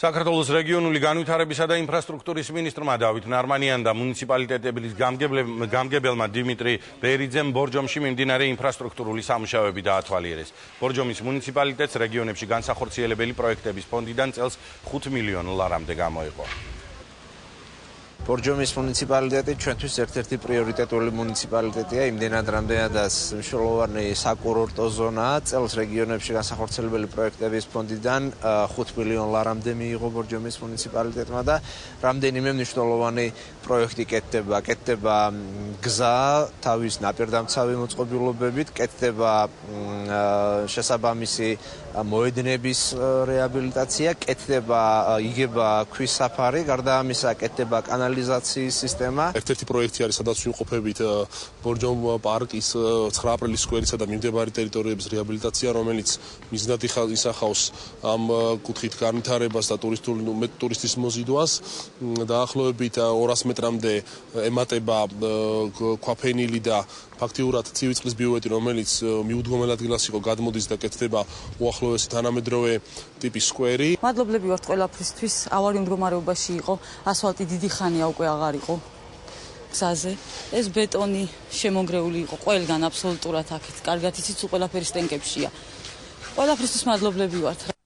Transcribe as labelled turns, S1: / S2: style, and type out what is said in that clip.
S1: საქართველოს რეგიონული განვითარებისა და ინფრასტრუქტურის მინისტრმა დავით ნარმანიან და მუნიციპალიტეტების გამგებელმა დიმიტრი ბერიძემ ბორჯომში მიმდინარე ინფრასტრუქტურული სამუშაოები დაათვალიერეს. ბორჯომის მუნიციპალიტეტს რეგიონებში განსახორციელებელი პროექტების ფონდიდან წელს 5 მილიონ ლარამდე გამოიყო.
S2: ბორჯომის მუნიციპალიტეტი ჩვენთვის ერთ-ერთი პრიორიტეტული მუნიციპალიტეტია, იმდენად რამდენადაც მნიშვნელოვანი საკურორტო ზონაა. წელს რეგიონებში განსახორციელებელი პროექტების ფონდიდან 5 მილიონ ლარამდე მიიღო ბორჯომის მუნიციპალიტეტმა და რამდენიმე მნიშვნელოვანი პროექტი კეთდება გზა თავის ნაპირდამცავი მოწყობილობებით, კეთდება შესაბამისი მოედნების რეაბილიტაცია, იგება ქვის საფარი, გარდა ამისა კეთდება კანალიზაციის სისტემა.
S3: ერთ-ერთი პროექტი არის, სადაც ვიმყოფებით ბორჯომ პარკის 9 აპრილის სკვერისა და მიმდებარე ტერიტორიების რეაბილიტაცია, რომელიც მიზნად ისახავს ამ კუთხით განვითარებას და ტურისტის მოზიდვას. დაახლოებით 200 მეტრამდე ემატება ქვაფენილი და ფაქტიურად ცივი წყლის ბიუვეტი, რომელიც მიუდგომელ ადგილას იყო, გადმოდის და კეთდება უახლოესი თანამედროვე ტიპის სკვერი.
S4: მადლობლები ვართ ყველაფრისთვის. ავარიულ მდგომარეობაში იყო, ასფალტი დიდი ხანია უკვე აღარ იყო გზაზე. ეს ბეტონი შემონგრეული იყო ყველგან აბსოლუტურად აქეთ. კარგად იცით, ყველაფერი სტენკებშია. ყველაფრისთვის მადლობლები ვართ.